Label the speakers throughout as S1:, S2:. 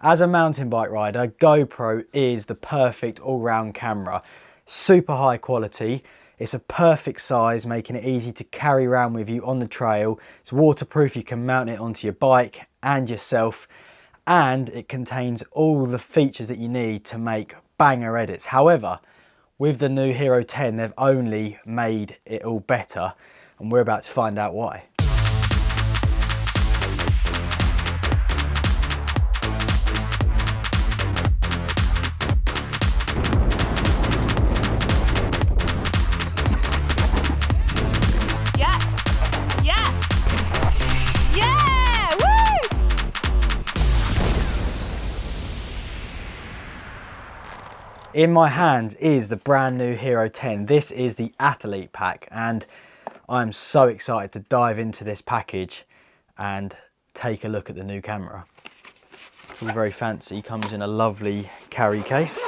S1: As a mountain bike rider, GoPro is the perfect all-round camera. Super high quality. It's a perfect size, making it easy to carry around with you on the trail. It's waterproof, you can mount it onto your bike and yourself, and it contains all the features that you need to make banger edits. However, with the new Hero 10, they've only made it all better, and we're about to find out why. In my hands is the brand new Hero 10. This is the Athlete Pack, and I'm so excited to dive into this package and take a look at the new camera. It's all very fancy, comes in a lovely carry case,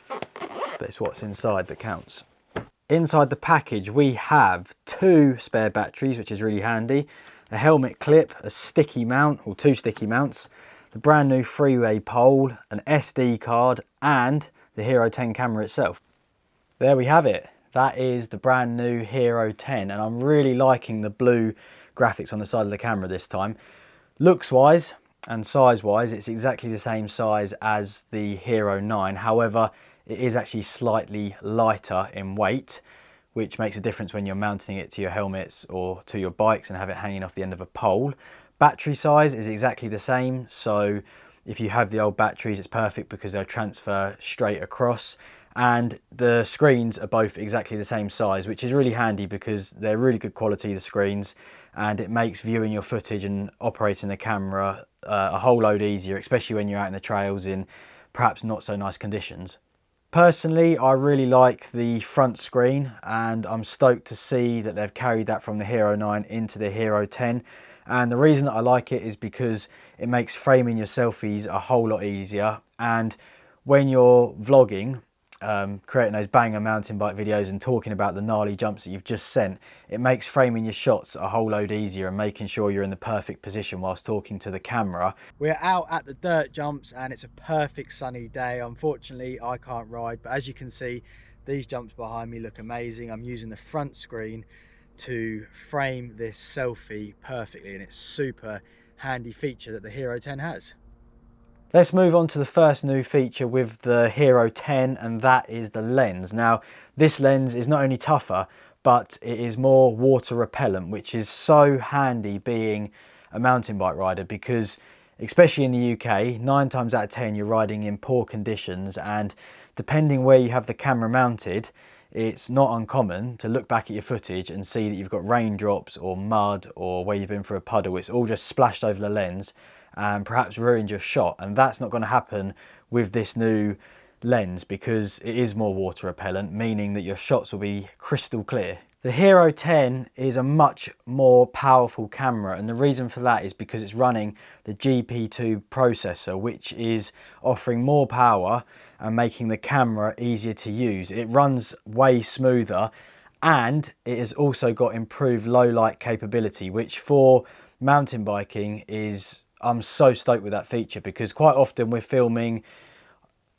S1: but it's what's inside that counts. Inside the package we have 2 spare batteries, which is really handy, a helmet clip, a sticky mount, or 2 sticky mounts, the brand new 3-way pole, an SD card, and the Hero 10 camera itself. There we have it. That is the brand new Hero 10, and I'm really liking the blue graphics on the side of the camera this time. Looks wise and size wise, it's exactly the same size as the Hero 9. However, it is actually slightly lighter in weight, which makes a difference when you're mounting it to your helmets or to your bikes and have it hanging off the end of a pole. Battery size is exactly the same, so if you have the old batteries, it's perfect because they'll transfer straight across. And the screens are both exactly the same size, which is really handy because they're really good quality, the screens, and it makes viewing your footage and operating the camera a whole load easier, especially when you're out in the trails in perhaps not so nice conditions. Personally, I really like the front screen, and I'm stoked to see that they've carried that from the Hero 9 into the Hero 10. And the reason that I like it is because it makes framing your selfies a whole lot easier. And when you're vlogging, creating those banger mountain bike videos and talking about the gnarly jumps that you've just sent, it makes framing your shots a whole load easier and making sure you're in the perfect position whilst talking to the camera. We're out at the dirt jumps and it's a perfect sunny day. Unfortunately, I can't ride, but as you can see, these jumps behind me look amazing. I'm using the front screen to frame this selfie perfectly, and it's super handy feature that the Hero 10 has. Let's move on to the first new feature with the Hero 10, and that is the lens. Now, this lens is not only tougher, but it is more water repellent, which is so handy being a mountain bike rider because, especially in the UK, 9 times out of 10 you're riding in poor conditions, and depending where you have the camera mounted, it's not uncommon to look back at your footage and see that you've got raindrops or mud or where you've been through a puddle. It's all just splashed over the lens and perhaps ruined your shot, and that's not going to happen with this new lens because it is more water repellent, meaning that your shots will be crystal clear. The Hero 10 is a much more powerful camera, and the reason for that is because it's running the GP2 processor, which is offering more power and making the camera easier to use. It runs way smoother, and it has also got improved low light capability, which for mountain biking is, I'm so stoked with that feature because quite often we're filming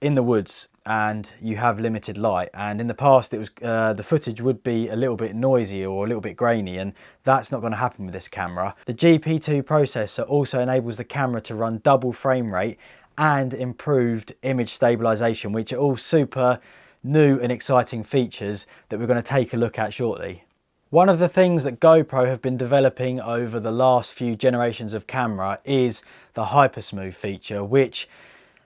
S1: in the woods and you have limited light, and in the past it was the footage would be a little bit noisy or a little bit grainy, and that's not going to happen with this camera. The GP2 processor also enables the camera to run double frame rate and improved image stabilization, which are all super new and exciting features that we're going to take a look at shortly. One of the things that GoPro have been developing over the last few generations of camera is the Hypersmooth feature, which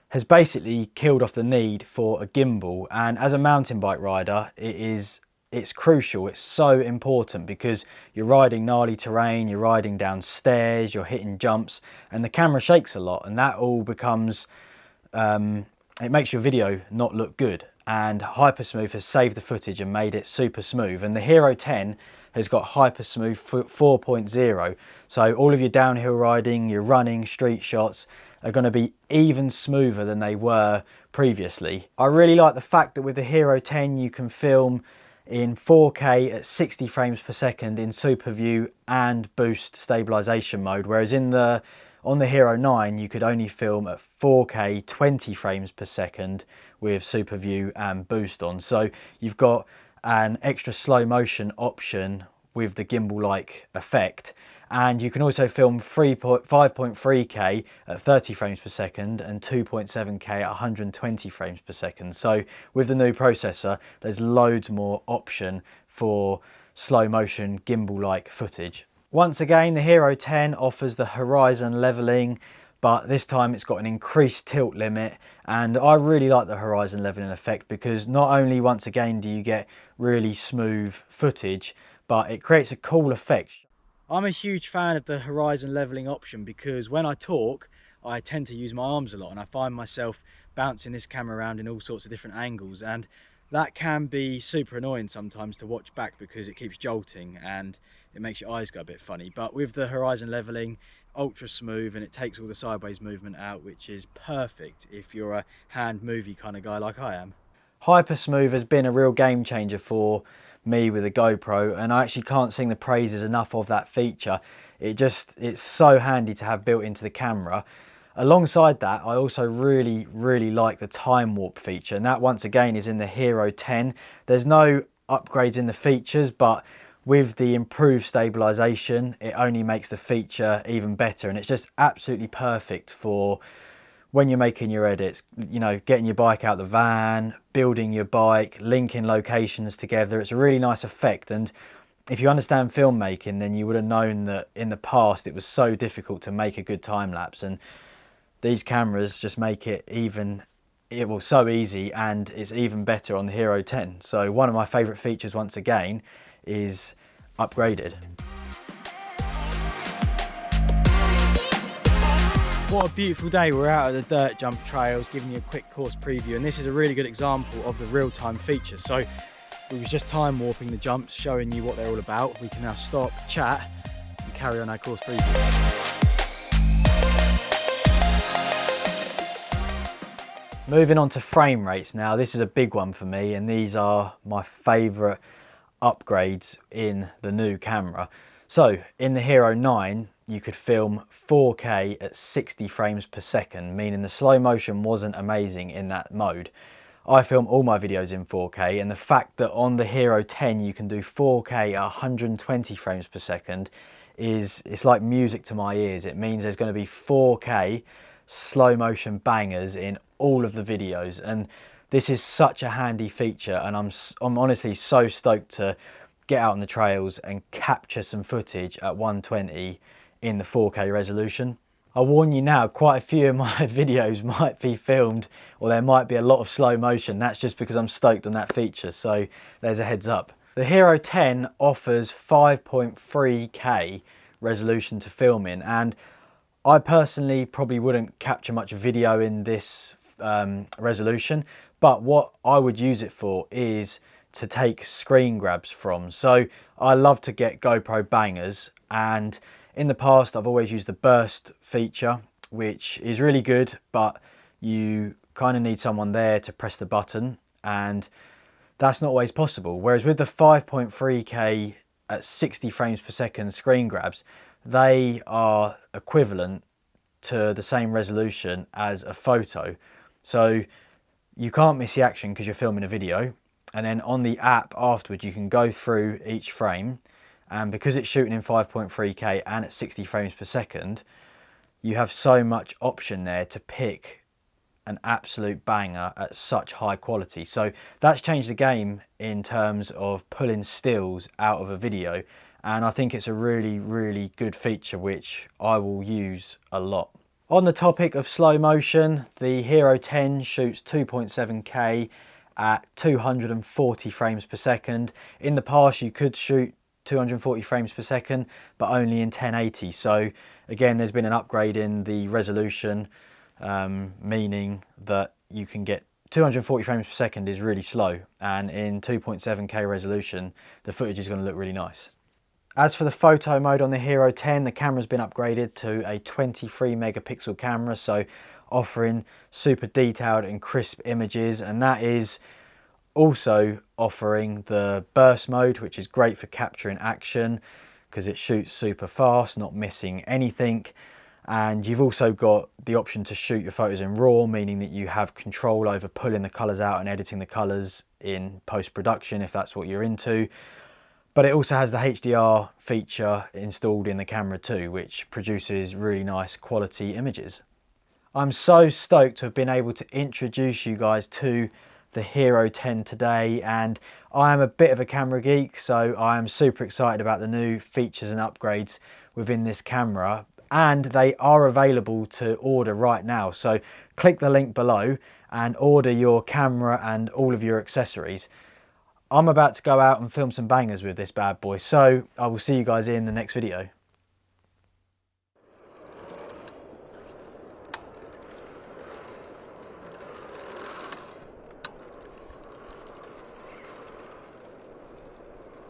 S1: has basically killed off the need for a gimbal. And as a mountain bike rider, it's crucial, it's so important because you're riding gnarly terrain, you're riding down stairs, you're hitting jumps, and the camera shakes a lot, and that all becomes, it makes your video not look good. And Hypersmooth has saved the footage and made it super smooth, and the Hero 10 has got Hypersmooth 4.0, so all of your downhill riding, your running, street shots are going to be even smoother than they were previously. I really like the fact that with the Hero 10 you can film in 4K at 60 frames per second in super view and boost stabilization mode, whereas in the On the Hero 9 you could only film at 4K 20 frames per second with Super View and Boost on. So you've got an extra slow motion option with the gimbal-like effect, and you can also film 5.3K at 30 frames per second and 2.7K at 120 frames per second. So with the new processor, there's loads more option for slow motion gimbal-like footage. Once again, the Hero 10 offers the horizon leveling, but this time it's got an increased tilt limit, and I really like the horizon leveling effect because not only once again do you get really smooth footage, but it creates a cool effect. I'm a huge fan of the horizon leveling option because when I talk, I tend to use my arms a lot, and I find myself bouncing this camera around in all sorts of different angles, and that can be super annoying sometimes to watch back because it keeps jolting and it makes your eyes go a bit funny. But with the horizon leveling, ultra smooth, and it takes all the sideways movement out, which is perfect if you're a hand movie kind of guy like I am. Hypersmooth has been a real game changer for me with a GoPro, and I actually can't sing the praises enough of that feature. It's so handy to have built into the camera. Alongside that, I also really like the Timewarp feature, and that once again is in the Hero 10. There's no upgrades in the features, but with the improved stabilization, it only makes the feature even better, and it's just absolutely perfect for when you're making your edits, you know, getting your bike out the van, building your bike, linking locations together. It's a really nice effect, and if you understand filmmaking, then you would have known that in the past it was so difficult to make a good time lapse, and these cameras just make it so easy, and it's even better on the Hero 10. So one of my favorite features once again is upgraded. What a beautiful day. We're out at the dirt jump trails giving you a quick course preview, and this is a really good example of the real-time features. So we was just time warping the jumps, showing you what they're all about. We can now stop, chat and carry on our course preview. Moving on to frame rates now, this is a big one for me, and these are my favourite upgrades in the new camera. So in the Hero 9 you could film 4K at 60 frames per second, meaning the slow motion wasn't amazing in that mode. I film all my videos in 4K, and the fact that on the Hero 10 you can do 4K at 120 frames per second it's like music to my ears. It means there's going to be 4K slow motion bangers in all of the videos, and this is such a handy feature, and I'm honestly so stoked to get out on the trails and capture some footage at 120 in the 4K resolution. I warn you now, quite a few of my videos might be filmed, or there might be a lot of slow motion. That's just because I'm stoked on that feature, so there's a heads up. The Hero 10 offers 5.3K resolution to film in, and I personally probably wouldn't capture much video in this resolution, but what I would use it for is to take screen grabs from. So I love to get GoPro bangers, and in the past I've always used the burst feature, which is really good, but you kind of need someone there to press the button, and that's not always possible. Whereas with the 5.3K at 60 frames per second screen grabs, they are equivalent to the same resolution as a photo. So you can't miss the action because you're filming a video, and then on the app afterwards you can go through each frame, and because it's shooting in 5.3K and at 60 frames per second, you have so much option there to pick an absolute banger at such high quality. So that's changed the game in terms of pulling stills out of a video, and I think it's a really good feature which I will use a lot. On the topic of slow motion, the Hero 10 shoots 2.7K at 240 frames per second. In the past you could shoot 240 frames per second, but only in 1080. So again, there's been an upgrade in the resolution, meaning that you can get 240 frames per second is really slow, and in 2.7K resolution the footage is going to look really nice. As for the photo mode on the Hero 10, the camera's been upgraded to a 23 megapixel camera, so offering super detailed and crisp images, and that is also offering the burst mode, which is great for capturing action because it shoots super fast, not missing anything. And you've also got the option to shoot your photos in RAW, meaning that you have control over pulling the colours out and editing the colours in post-production if that's what you're into. But it also has the HDR feature installed in the camera too, which produces really nice quality images. I'm so stoked to have been able to introduce you guys to the Hero 10 today, and I am a bit of a camera geek, so I am super excited about the new features and upgrades within this camera, and they are available to order right now. So click the link below and order your camera and all of your accessories. I'm about to go out and film some bangers with this bad boy, so I will see you guys in the next video.